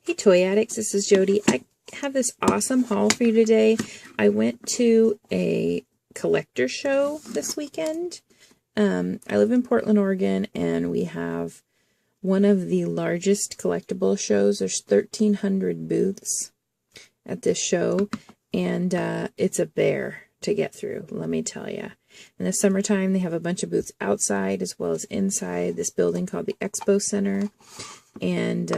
Hey Toy Addicts, this is Jody. I have this awesome haul for you today. I went to a collector show this weekend. I live in Portland, Oregon, and we have one of the largest collectible shows. There's 1,300 booths at this show, and it's a bear to get through, let me tell you. In the summertime, they have a bunch of booths outside as well as inside this building called the Expo Center. And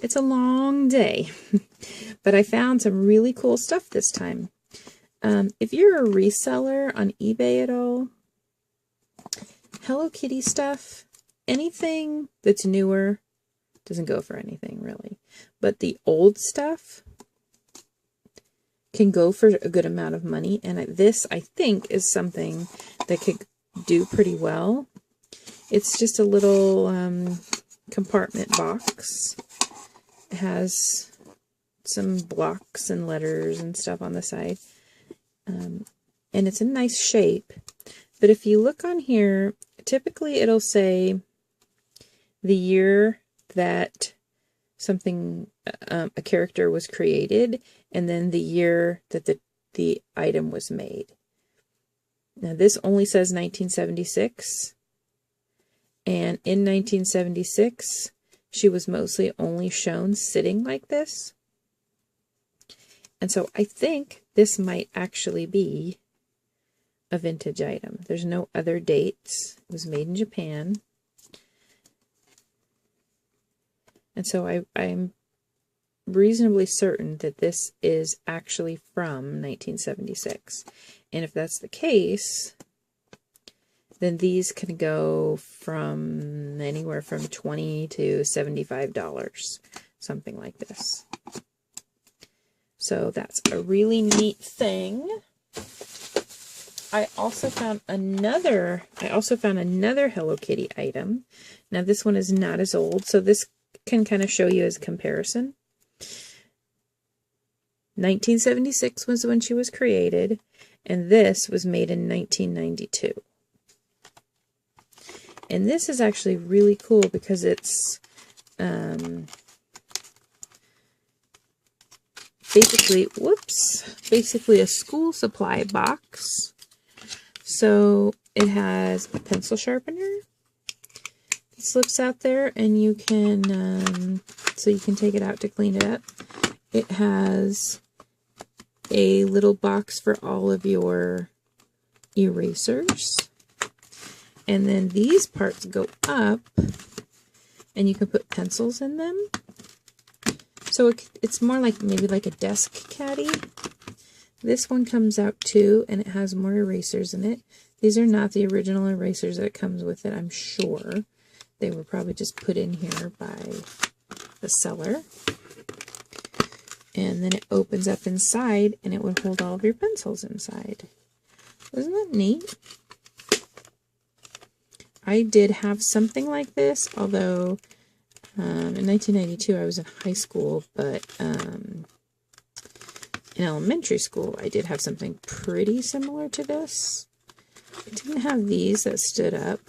it's a long day, but I found some really cool stuff this time. If you're a reseller on eBay at all, Hello Kitty stuff, anything that's newer, doesn't go for anything really, but the old stuff can go for a good amount of money, and this, I think, is something that could do pretty well. It's just a little compartment box. It has some blocks and letters and stuff on the side, and it's a nice shape. But if you look on here, typically it'll say the year that something, a character was created, and then the year that the item was made. Now this only says 1976. And in 1976, she was mostly only shown sitting like this. And so I think this might actually be a vintage item. There's no other dates. It was made in Japan. And so I'm reasonably certain that this is actually from 1976. And if that's the case, then these can go from anywhere from $20 to $75, something like this. So that's a really neat thing. I also found another Hello Kitty item. Now this one is not as old, so this can kind of show you as a comparison. 1976 was when she was created, and this was made in 1992. And this is actually really cool because it's basically a school supply box. So it has a pencil sharpener that slips out there, and you can so you can take it out to clean it up. It has a little box for all of your erasers. And then these parts go up, and you can put pencils in them. So it's more like maybe like a desk caddy. This one comes out too, and it has more erasers in it. These are not the original erasers that it comes with it, I'm sure. They were probably just put in here by the seller. And then it opens up inside, and it would hold all of your pencils inside. Isn't that neat? I did have something like this, although in 1992 I was in high school, but in elementary school I did have something pretty similar to this. It didn't have these that stood up,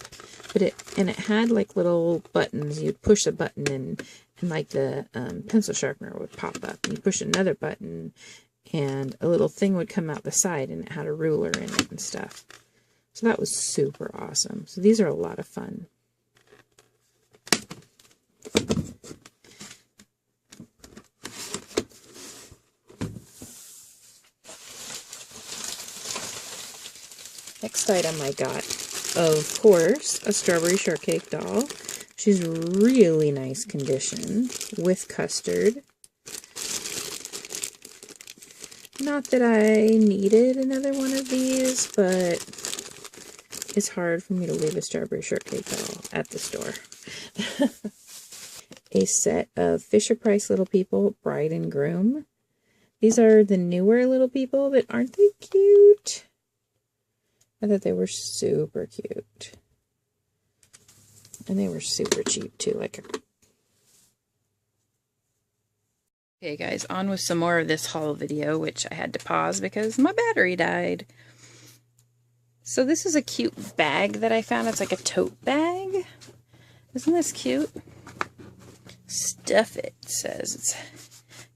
but it had like little buttons. You'd push a button and like the pencil sharpener would pop up, and you push another button and a little thing would come out the side, and it had a ruler in it and stuff. So that was super awesome. So these are a lot of fun. Next item I got, of course, a strawberry shortcake doll. She's really nice condition with custard. Not that I needed another one of these, but it's hard for me to leave a strawberry shortcake doll at the store. A set of Fisher-Price Little People, Bride and Groom. These are the newer Little People, but aren't they cute? I thought they were super cute. And they were super cheap too. Okay guys, on with some more of this haul video, which I had to pause because my battery died. So this is a cute bag that I found. It's like a tote bag. Isn't this cute? Stuff It says it's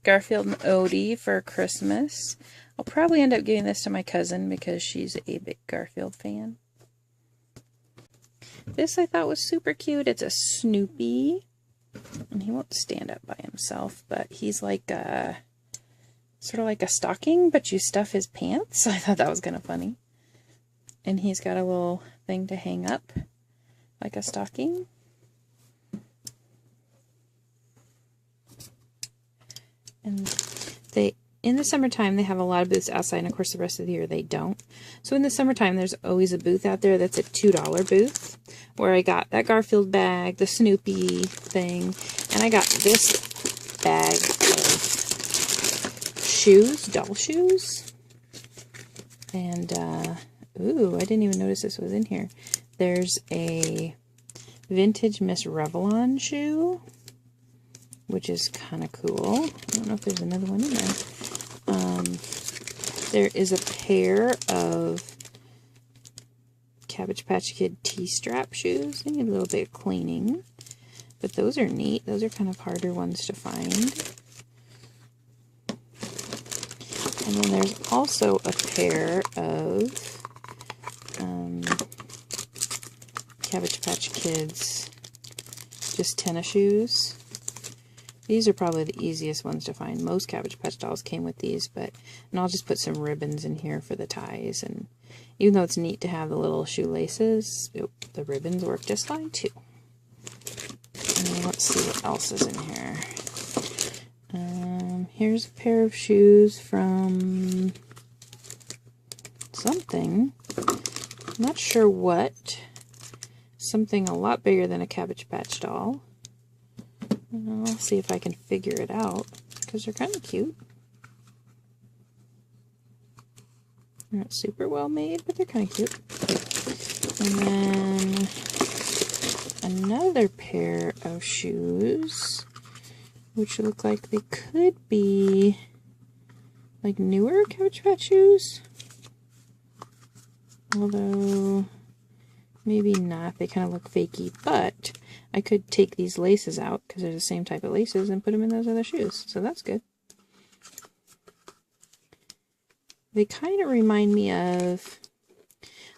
Garfield and Odie for Christmas. I'll probably end up giving this to my cousin because she's a big Garfield fan. This I thought was super cute. It's a Snoopy. And he won't stand up by himself, but he's like a, sort of like a stocking, but you stuff his pants. I thought that was kind of funny. And he's got a little thing to hang up, like a stocking. And they, in the summertime, they have a lot of booths outside, and of course the rest of the year they don't. So in the summertime, there's always a booth out there that's a $2 booth, where I got that Garfield bag, the Snoopy thing, and I got this bag of shoes, doll shoes. And, ooh, I didn't even notice this was in here. There's a vintage Miss Revlon shoe, which is kind of cool. I don't know if there's another one in there. There is a pair of Cabbage Patch Kid T-strap shoes. They need a little bit of cleaning, but those are neat. Those are kind of harder ones to find. And then there's also a pair of Cabbage Patch Kids just tennis shoes. These are probably the easiest ones to find. Most Cabbage Patch dolls came with these, and I'll just put some ribbons in here for the ties. And even though it's neat to have the little shoelaces, the ribbons work just fine too. And let's see what else is in here. Here's a pair of shoes from something. I'm not sure what. Something a lot bigger than a Cabbage Patch doll. I'll see if I can figure it out, because they're kind of cute. They're not super well made, but they're kind of cute. And then another pair of shoes, which look like they could be like newer Cabbage Patch shoes. Although, maybe not. They kind of look fakey, but I could take these laces out, because they're the same type of laces, and put them in those other shoes. So that's good. They kind of remind me of,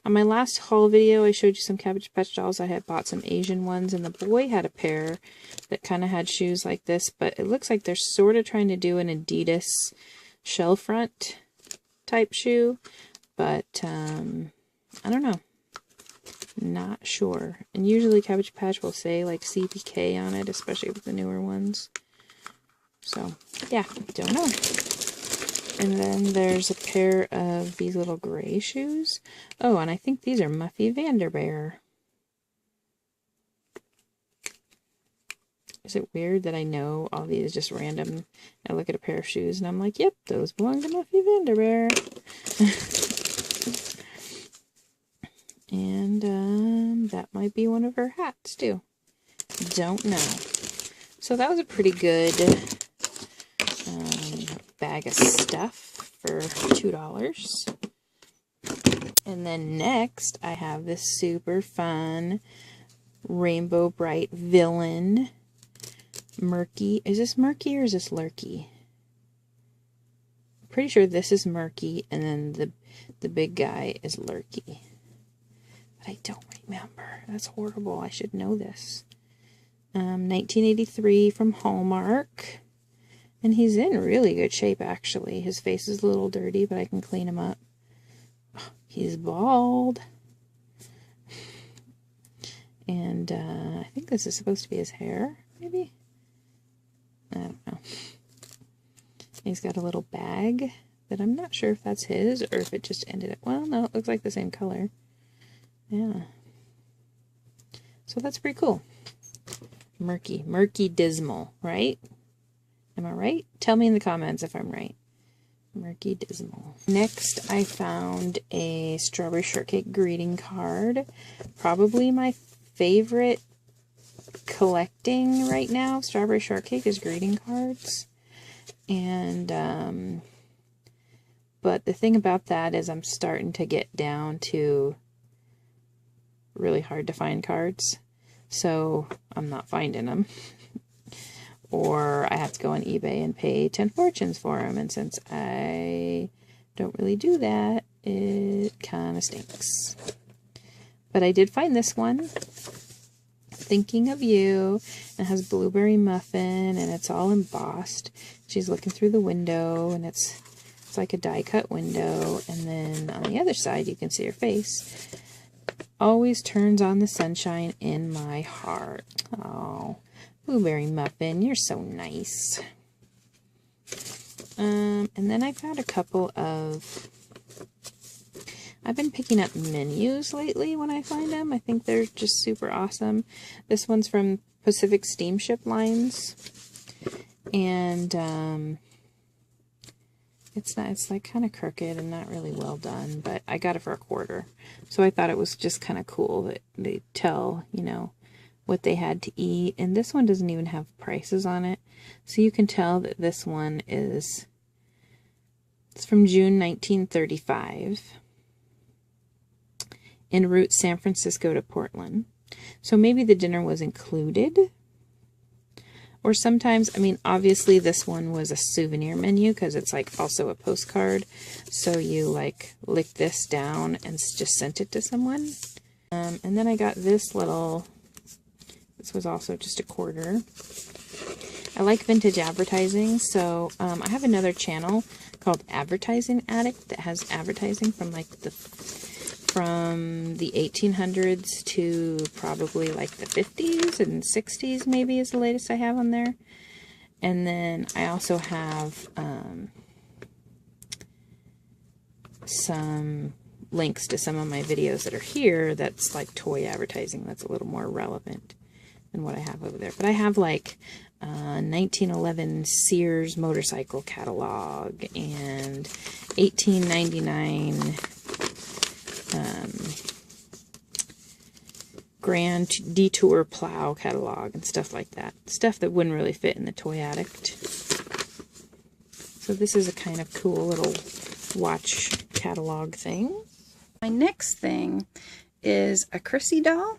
on my last haul video, I showed you some Cabbage Patch dolls. I had bought some Asian ones, and the boy had a pair that kind of had shoes like this, but it looks like they're sort of trying to do an Adidas shell front type shoe, but I don't know. Not sure. And usually Cabbage Patch will say like CPK on it, especially with the newer ones. So, yeah, don't know. And then there's a pair of these little gray shoes. Oh, and I think these are Muffy Vanderbear. Is it weird that I know all these just random? I look at a pair of shoes and I'm like, yep, those belong to Muffy Vanderbear. And that might be one of her hats, too. Don't know. So that was a pretty good bag of stuff for $2. And then next, I have this super fun Rainbow Brite villain. Murky. Is this Murky or is this Lurky? Pretty sure this is Murky, and then the big guy is Lurky. I don't remember. That's horrible. I should know this. 1983 from Hallmark. And he's in really good shape, actually. His face is a little dirty, but I can clean him up. Oh, he's bald. And I think this is supposed to be his hair, maybe? I don't know. He's got a little bag that I'm not sure if that's his or if it just ended up... Well, no, it looks like the same color. Yeah. So that's pretty cool. Murky. Murky Dismal, right? Am I right? Tell me in the comments if I'm right. Murky Dismal. Next, I found a Strawberry Shortcake greeting card. Probably my favorite collecting right now, Strawberry Shortcake, is greeting cards. And, but the thing about that is I'm starting to get down to really hard to find cards, so I'm not finding them. or I have to go on eBay and pay 10 fortunes for them. And since I don't really do that, it kind of stinks. But I did find this one, Thinking of You. It has blueberry muffin, and it's all embossed. She's looking through the window, and it's like a die-cut window. And then on the other side, you can see her face. Always turns on the sunshine in my heart. Oh, blueberry muffin, you're so nice. And then I found a couple of... I've been picking up menus lately when I find them. I think they're just super awesome. This one's from Pacific Steamship Lines. And it's like kind of crooked and not really well done, but I got it for $0.25. So I thought it was just kind of cool that they tell, you know, what they had to eat. And this one doesn't even have prices on it. So you can tell that this one it's from June 1935. En route San Francisco to Portland. So maybe the dinner was included. Or sometimes, I mean, obviously this one was a souvenir menu because it's like also a postcard. So you like lick this down and just sent it to someone. And then I got this little, this was also just $0.25. I like vintage advertising. So I have another channel called Advertising Addict that has advertising from like from the 1800s to probably like the 50s and 60s maybe is the latest I have on there. And then I also have some links to some of my videos that are here that's like toy advertising that's a little more relevant than what I have over there. But I have like 1911 Sears motorcycle catalog and 1899 Grand Detour plow catalog and stuff like that. Stuff that wouldn't really fit in the Toy-Addict. So this is a kind of cool little watch catalog thing. My next thing is a Chrissy doll.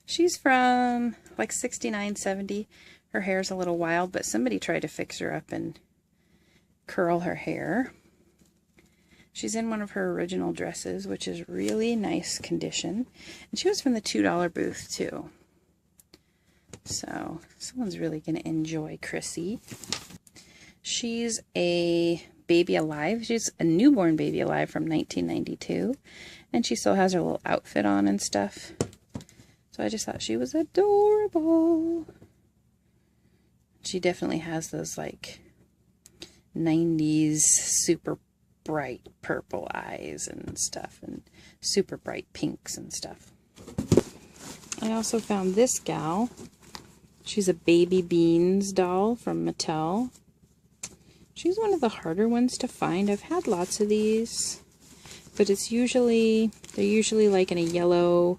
She's from like 69, 70. Her hair's a little wild, but somebody tried to fix her up and curl her hair. She's in one of her original dresses, which is really nice condition. And she was from the $2 booth, too. So, someone's really going to enjoy Chrissy. She's a baby alive. She's a newborn baby alive from 1992. And she still has her little outfit on and stuff. So I just thought she was adorable. She definitely has those, like, 90s super bright purple eyes and stuff, and super bright pinks and stuff. I also found this gal. She's a Baby Beans doll from Mattel. She's one of the harder ones to find. I've had lots of these, but they're usually like in a yellow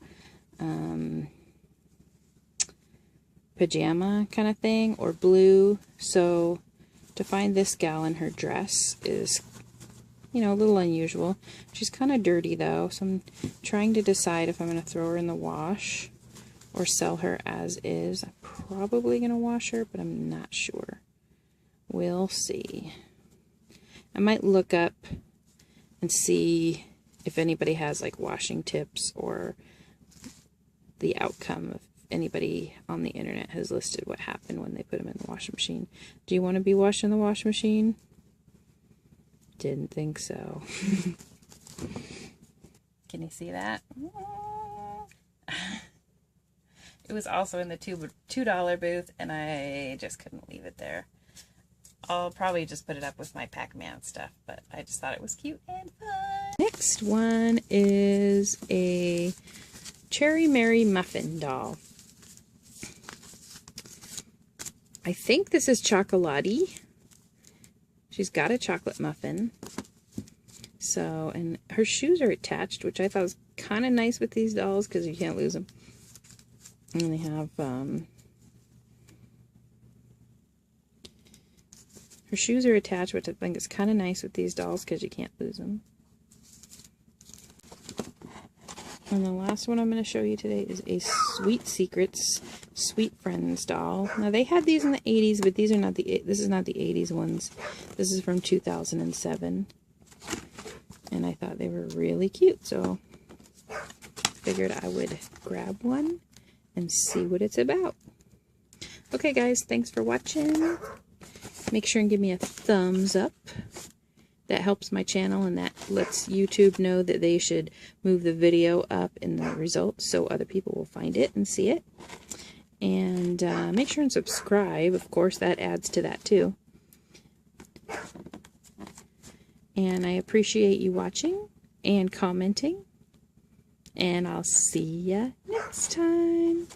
pajama kind of thing, or blue. So to find this gal in her dress is, you know, a little unusual. She's kind of dirty though, so I'm trying to decide if I'm going to throw her in the wash or sell her as is. I'm probably going to wash her, but I'm not sure. We'll see. I might look up and see if anybody has like washing tips or the outcome of anybody on the internet has listed what happened when they put them in the washing machine. Do you want to be washed in the washing machine? Didn't think so. Can you see that? It was also in the $2 booth, and I just couldn't leave it there. I'll probably just put it up with my Pac-Man stuff, but I just thought it was cute and fun. Next one is a Cherry Mary Muffin doll. I think this is Chocolatey. She's got a chocolate muffin. So, and her shoes are attached, which I thought was kind of nice with these dolls because you can't lose them. And they have, her shoes are attached, which I think is kind of nice with these dolls because you can't lose them. And the last one I'm going to show you today is a Sweet Secrets Sweet Friends doll. Now they had these in the 80s, but these are not this is not the 80s ones. This is from 2007. And I thought they were really cute, so figured I would grab one and see what it's about. Okay guys, thanks for watching. Make sure and give me a thumbs up. That helps my channel, and that lets YouTube know that they should move the video up in the results so other people will find it and see it. And make sure and subscribe. Of course, that adds to that too. And I appreciate you watching and commenting. And I'll see ya next time.